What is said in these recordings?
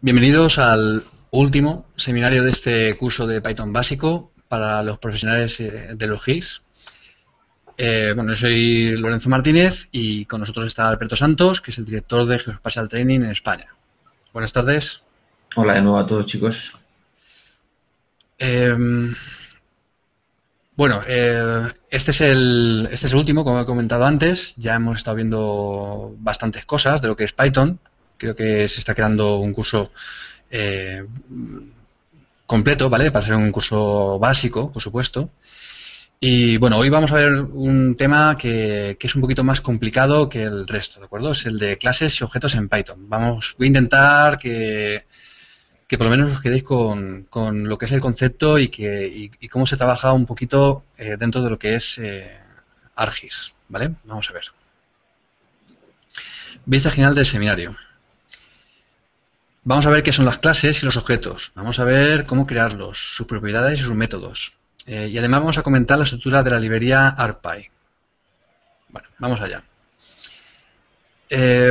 Bienvenidos al último seminario de este curso de Python básico para los profesionales de los GIS. Yo soy Lorenzo Martínez y con nosotros está Alberto Santos, que es el director de Geospatial Training en España. Buenas tardes. Hola de nuevo a todos, chicos. Eh, este es el último, como he comentado antes. Ya hemos estado viendo bastantes cosas de lo que es Python. Creo que se está quedando un curso eh, completo, ¿vale? Para ser un curso básico, por supuesto. Y bueno, hoy vamos a ver un tema que es un poquito más complicado que el resto, ¿de acuerdo? Es el de clases y objetos en Python. Voy a intentar que por lo menos os quedéis con lo que es el concepto y cómo se trabaja un poquito dentro de lo que es ArcGIS, ¿vale? Vamos a ver. Vista general del seminario. Vamos a ver qué son las clases y los objetos. Vamos a ver cómo crearlos, sus propiedades y sus métodos. Y además vamos a comentar la estructura de la librería ArcPy. Bueno, vamos allá.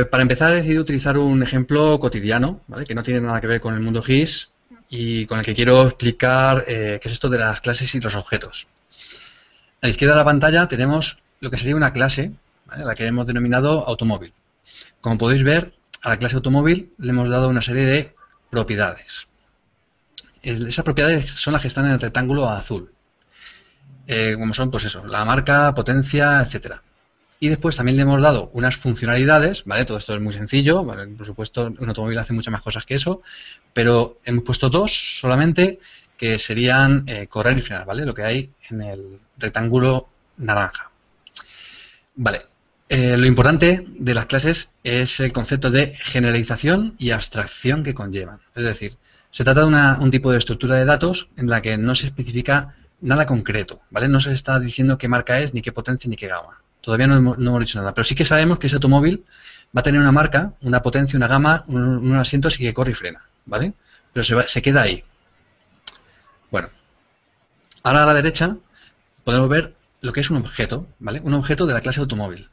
Para empezar he decidido utilizar un ejemplo cotidiano, ¿vale? Que no tiene nada que ver con el mundo GIS y con el que quiero explicar qué es esto de las clases y los objetos. A la izquierda de la pantalla tenemos lo que sería una clase, ¿vale? La que hemos denominado automóvil. Como podéis ver, a la clase automóvil le hemos dado una serie de propiedades. Esas propiedades son las que están en el rectángulo azul. Como son, pues eso, la marca, potencia, etcétera. Y después también le hemos dado unas funcionalidades, ¿vale? Todo esto es muy sencillo, ¿vale? Por supuesto, un automóvil hace muchas más cosas que eso, pero hemos puesto dos solamente, que serían correr y frenar, ¿vale? Lo que hay en el rectángulo naranja. Vale. Lo importante de las clases es el concepto de generalización y abstracción que conllevan. Es decir, se trata de un tipo de estructura de datos en la que no se especifica nada concreto, ¿vale? No se está diciendo qué marca es, ni qué potencia, ni qué gama. Todavía no hemos dicho nada, pero sí que sabemos que ese automóvil va a tener una marca, una potencia, una gama, unos asientos y que corre y frena, ¿vale? Pero se queda ahí. Bueno, ahora a la derecha podemos ver lo que es un objeto, ¿vale? Un objeto de la clase automóvil.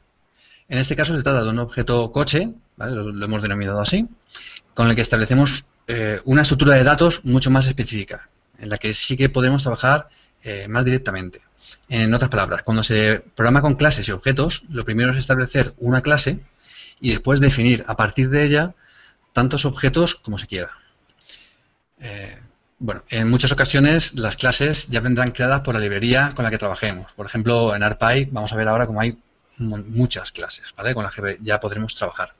En este caso se trata de un objeto coche, ¿vale? Lo hemos denominado así, con el que establecemos una estructura de datos mucho más específica, en la que sí que podemos trabajar más directamente. En otras palabras, cuando se programa con clases y objetos, lo primero es establecer una clase y después definir a partir de ella tantos objetos como se quiera. En muchas ocasiones las clases ya vendrán creadas por la librería con la que trabajemos. Por ejemplo, en ArcPy vamos a ver ahora cómo hay muchas clases, ¿vale? Con las que ya podremos trabajar.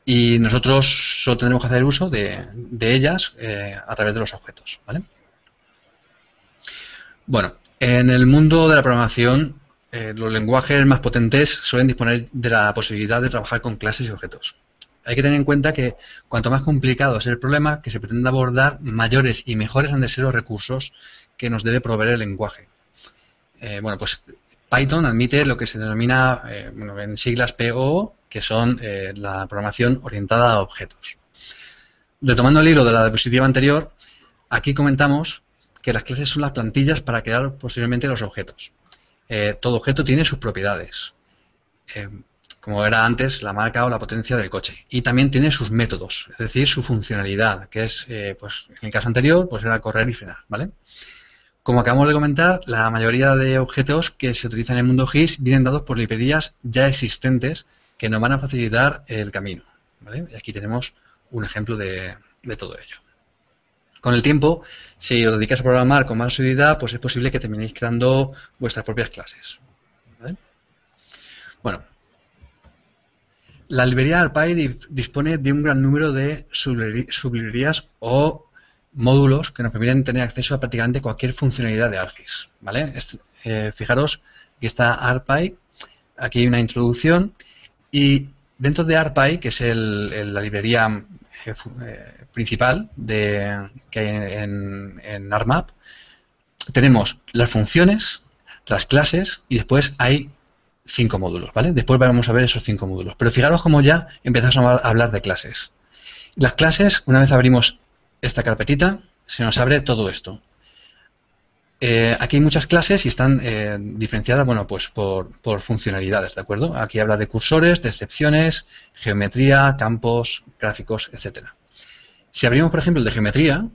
Y nosotros solo tendremos que hacer uso de ellas a través de los objetos, ¿vale? Bueno, en el mundo de la programación, los lenguajes más potentes suelen disponer de la posibilidad de trabajar con clases y objetos. Hay que tener en cuenta que cuanto más complicado es el problema que se pretende abordar, mayores y mejores han de ser los recursos que nos debe proveer el lenguaje. Pues Python admite lo que se denomina, en siglas POO, que son la programación orientada a objetos. Retomando el hilo de la diapositiva anterior, aquí comentamos que las clases son las plantillas para crear posteriormente los objetos. Todo objeto tiene sus propiedades, como era antes la marca o la potencia del coche. Y también tiene sus métodos, es decir, su funcionalidad, que es, pues en el caso anterior, pues era correr y frenar, ¿vale? Como acabamos de comentar, la mayoría de objetos que se utilizan en el mundo GIS vienen dados por librerías ya existentes que nos van a facilitar el camino, ¿vale? Y aquí tenemos un ejemplo de todo ello. Con el tiempo, si os dedicáis a programar con más asiduidad, pues es posible que terminéis creando vuestras propias clases, ¿vale? Bueno, la librería ArcPy dispone de un gran número de sublibrerías o módulos que nos permiten tener acceso a prácticamente cualquier funcionalidad de ArcGIS, ¿vale? Fijaros que está ArcPy, aquí hay una introducción y dentro de ArcPy, que es la librería principal que hay en ArcMap, tenemos las funciones, las clases y después hay 5 módulos, ¿vale? Después vamos a ver esos 5 módulos. Pero fijaros cómo ya empezamos a hablar de clases. Las clases, una vez abrimos esta carpetita, se nos abre todo esto. Aquí hay muchas clases y están diferenciadas, pues por funcionalidades, ¿de acuerdo? Aquí habla de cursores, de excepciones, geometría, campos, gráficos, etcétera. Si abrimos, por ejemplo, el de geometría,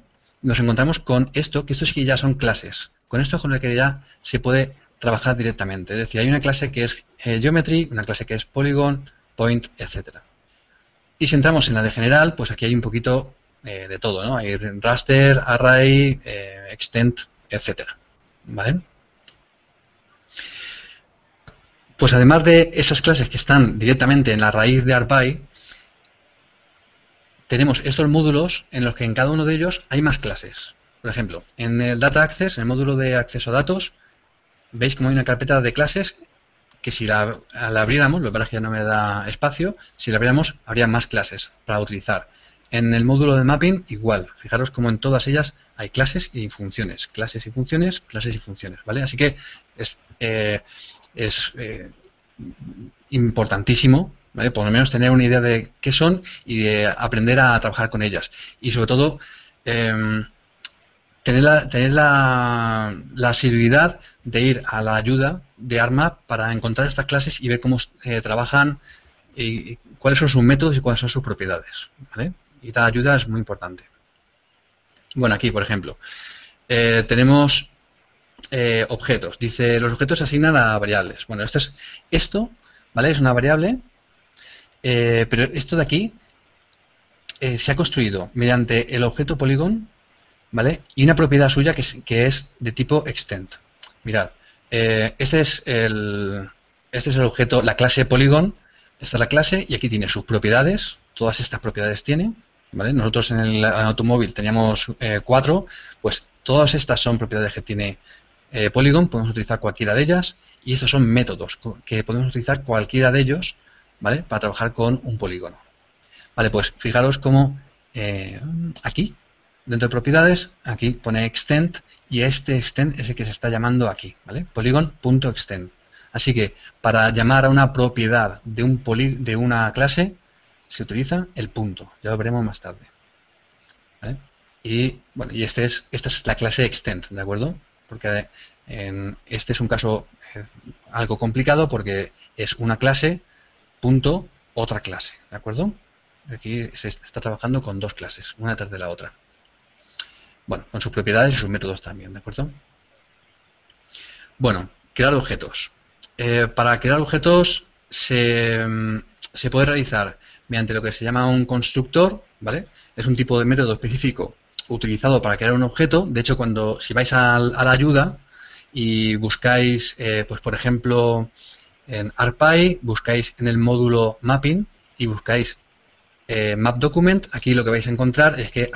nos encontramos con esto, que estos sí que ya son clases. Con esto es con el que ya se puede trabajar directamente. Es decir, hay una clase que es Geometry, una clase que es Polygon, Point, etcétera. Y si entramos en la de general, pues aquí hay un poquito de todo, ¿no? Hay raster, array, extent, etcétera. ¿Vale? Pues además de esas clases que están directamente en la raíz de ARPy, tenemos estos módulos en los que en cada uno de ellos hay más clases. Por ejemplo, en el Data Access, en el módulo de acceso a datos, veis como hay una carpeta de clases que si la abriéramos, lo que pasa es que ya no me da espacio, si la abriéramos habría más clases para utilizar. En el módulo de mapping igual, fijaros como en todas ellas hay clases y funciones, clases y funciones, clases y funciones, ¿vale? Así que es importantísimo, ¿vale? Por lo menos tener una idea de qué son y de aprender a trabajar con ellas. Y sobre todo, tener la asiduidad de ir a la ayuda de ARMAP para encontrar estas clases y ver cómo trabajan y cuáles son sus métodos y cuáles son sus propiedades, ¿vale? Y la ayuda es muy importante. Bueno, aquí, por ejemplo, tenemos objetos. Dice, los objetos se asignan a variables. Bueno, esto, ¿vale? Es una variable, pero esto de aquí se ha construido mediante el objeto Polygon, ¿vale? Y una propiedad suya que es de tipo extent. Mirad, este es el objeto, la clase Polygon. Esta es la clase y aquí tiene sus propiedades. Todas estas propiedades tiene, ¿vale? Nosotros en el automóvil teníamos 4, pues todas estas son propiedades que tiene Polygon. Podemos utilizar cualquiera de ellas y estos son métodos que podemos utilizar cualquiera de ellos, ¿vale? Para trabajar con un polígono. Vale, pues fijaros cómo aquí, dentro de propiedades, aquí pone extend y este extend es el que se está llamando aquí, ¿vale? Polygon.extend. Así que para llamar a una propiedad de una clase se utiliza el punto. Ya lo veremos más tarde. ¿Vale? Y bueno, y esta es la clase extend, ¿de acuerdo? Porque este es un caso algo complicado porque es una clase punto otra clase, ¿de acuerdo? Aquí se está trabajando con dos clases, una detrás de la otra. Bueno, con sus propiedades y sus métodos también, ¿de acuerdo? Bueno, crear objetos. Para crear objetos se puede realizar mediante lo que se llama un constructor, ¿vale? Es un tipo de método específico utilizado para crear un objeto. De hecho, si vais a la ayuda y buscáis, pues por ejemplo, en ARPy, buscáis en el módulo mapping y buscáis map document, aquí lo que vais a encontrar es que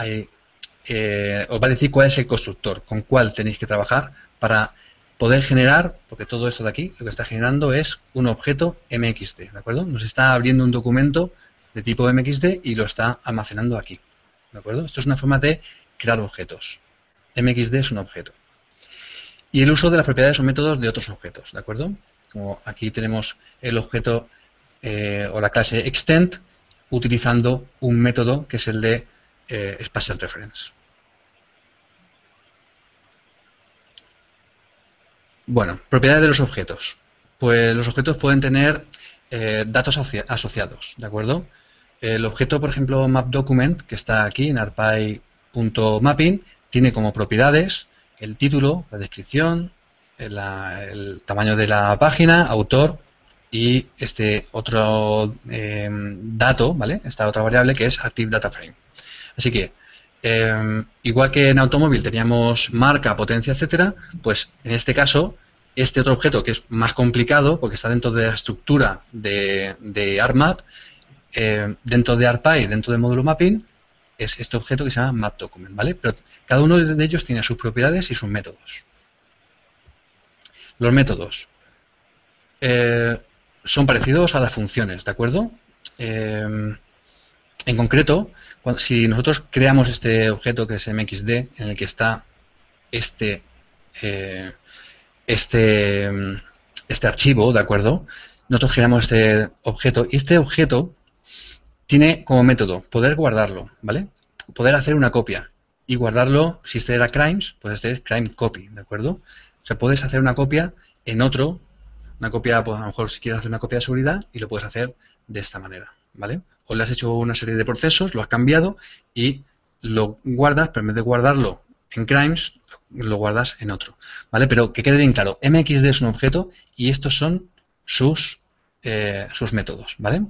os va a decir cuál es el constructor, con cuál tenéis que trabajar para poder generar, porque todo esto de aquí lo que está generando es un objeto MXD, ¿de acuerdo? Nos está abriendo un documento de tipo MXD y lo está almacenando aquí, ¿de acuerdo? Esto es una forma de crear objetos. MXD es un objeto. Y el uso de las propiedades o métodos de otros objetos, ¿de acuerdo? Como aquí tenemos el objeto o la clase extend utilizando un método que es el de Spatial Reference. Bueno, propiedades de los objetos. Pues los objetos pueden tener datos asociados, ¿de acuerdo? El objeto, por ejemplo, mapDocument, que está aquí en arpy.mapping, tiene como propiedades el título, la descripción, el tamaño de la página, autor y este otro dato, ¿vale? Esta otra variable que es ActiveDataFrame. Así que, igual que en automóvil teníamos marca, potencia, etcétera, pues en este caso, este otro objeto que es más complicado, porque está dentro de la estructura de ARMAP, dentro de ARPy, dentro del módulo mapping, es este objeto que se llama mapDocument, ¿vale? Pero cada uno de ellos tiene sus propiedades y sus métodos. Los métodos son parecidos a las funciones, ¿de acuerdo? En concreto, si nosotros creamos este objeto que es MXD, en el que está este archivo, ¿de acuerdo? Nosotros generamos este objeto y este objeto tiene como método poder guardarlo, ¿vale? Poder hacer una copia y guardarlo, si este era crimes, pues este es crime copy, ¿de acuerdo? O sea, puedes hacer una copia en otro, una copia, pues a lo mejor si quieres hacer una copia de seguridad y lo puedes hacer de esta manera, ¿vale? O le has hecho una serie de procesos, lo has cambiado y lo guardas, pero en vez de guardarlo en Grimes, lo guardas en otro, ¿vale? Pero que quede bien claro, MXD es un objeto y estos son sus métodos, ¿vale?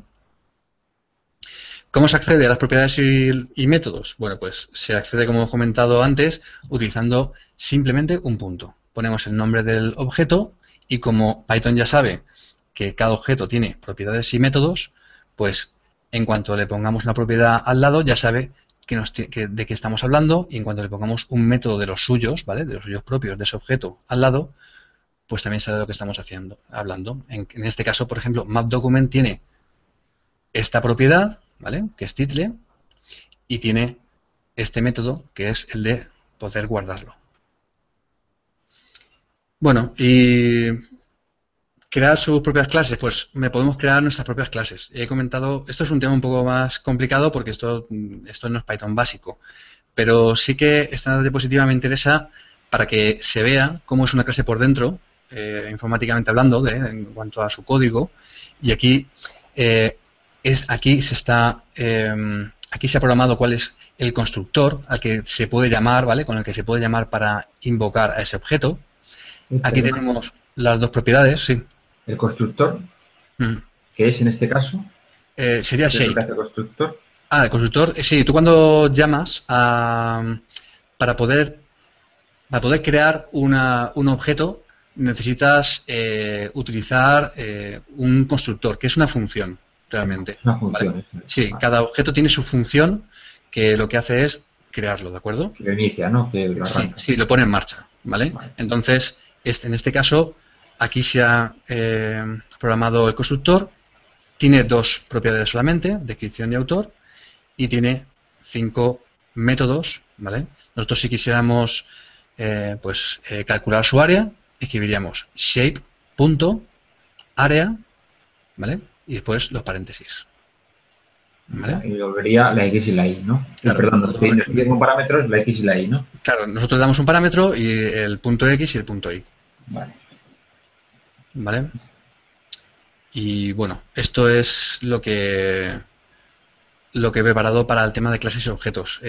¿Cómo se accede a las propiedades y métodos? Bueno, pues se accede, como he comentado antes, utilizando simplemente un punto. Ponemos el nombre del objeto y como Python ya sabe que cada objeto tiene propiedades y métodos, pues en cuanto le pongamos una propiedad al lado ya sabe de qué estamos hablando, y en cuanto le pongamos un método de los suyos, ¿vale? De los suyos propios de ese objeto al lado, pues también sabe de lo que estamos hablando. En este caso, por ejemplo, MapDocument tiene esta propiedad, ¿vale? Que es title, y tiene este método que es el de poder guardarlo. Bueno, y crear sus propias clases, pues podemos crear nuestras propias clases. He comentado, esto es un tema un poco más complicado porque esto no es Python básico, pero sí que esta diapositiva me interesa para que se vea cómo es una clase por dentro, informáticamente hablando, en cuanto a su código. Y aquí aquí se ha programado cuál es el constructor al que se puede llamar, ¿vale? Con el que se puede llamar para invocar a ese objeto. Aquí tenemos las dos propiedades, sí. El constructor, que es en este caso, sería ¿qué es lo que shape. hace el constructor? Ah, el constructor, sí, tú cuando llamas para poder crear un objeto necesitas utilizar un constructor, que es una función, realmente. Es una función. ¿Vale? ¿Vale? Sí, cada objeto tiene su función que lo que hace es crearlo, ¿de acuerdo? Que lo inicia, ¿no? Que lo arranca. Sí, lo pone en marcha, ¿vale? Entonces, en este caso, aquí se ha programado el constructor, tiene dos propiedades solamente, descripción y autor, y tiene 5 métodos, ¿vale? Nosotros si quisiéramos calcular su área, escribiríamos shape.area, ¿vale? Y después los paréntesis. ¿Vale? Y lo vería la X y la Y, ¿no? Claro, Perdón, nos piden parámetros la X y la Y, ¿no? Claro, nosotros damos un parámetro y el punto X y el punto Y. Vale. ¿Vale? Y bueno, esto es lo que he preparado para el tema de clases y objetos.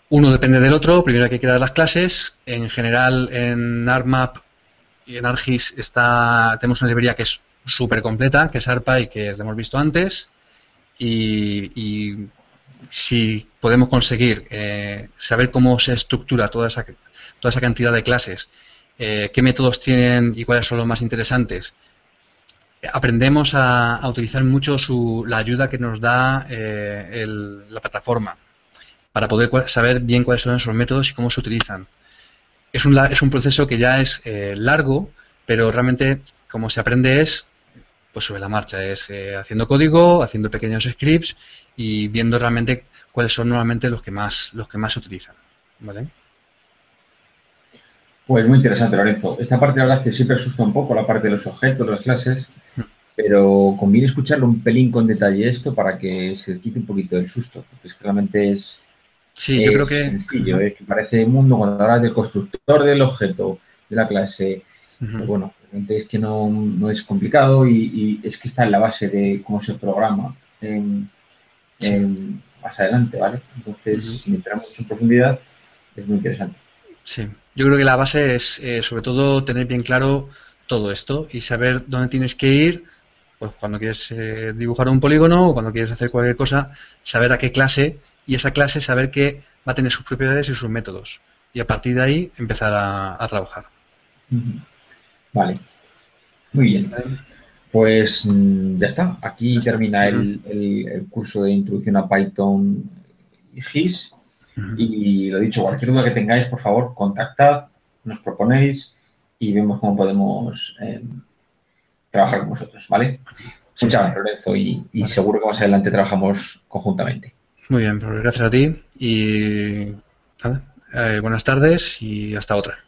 Uno depende del otro, primero hay que crear las clases. En general, en ArcMap y en ArcGIS tenemos una librería que es súper completa, que es ARPA y que lo hemos visto antes. Y si podemos conseguir saber cómo se estructura toda esa cantidad de clases, qué métodos tienen y cuáles son los más interesantes, aprendemos a utilizar mucho la ayuda que nos da la plataforma para poder saber bien cuáles son esos métodos y cómo se utilizan. Es un proceso que ya es largo, pero realmente como se aprende pues sobre la marcha, es haciendo código, haciendo pequeños scripts y viendo realmente cuáles son normalmente los que más se utilizan, ¿vale? Pues muy interesante, Lorenzo. Esta parte, la verdad, es que siempre asusta un poco, la parte de los objetos, las clases, pero conviene escucharlo un pelín con detalle esto para que se quite un poquito el susto, porque es que realmente es yo creo que sencillo, que parece un mundo cuando hablas del constructor del objeto, de la clase. Pues bueno, realmente es que no es complicado y es que está en la base de cómo se programa más adelante, ¿vale? Entonces, sin entrar mucho en profundidad, es muy interesante. Sí, yo creo que la base es sobre todo tener bien claro todo esto y saber dónde tienes que ir, pues cuando quieres dibujar un polígono o cuando quieres hacer cualquier cosa, saber a qué clase y esa clase saber que va a tener sus propiedades y sus métodos y a partir de ahí empezar a trabajar. Vale, muy bien. Pues ya está, aquí termina el curso de Introducción a Python y GIS. Y lo dicho, cualquier duda que tengáis, por favor, contactad, nos proponéis y vemos cómo podemos trabajar con vosotros, ¿vale? Muchas gracias, Lorenzo, y seguro que más adelante trabajamos conjuntamente. Muy bien, pues gracias a ti y nada, buenas tardes y hasta otra.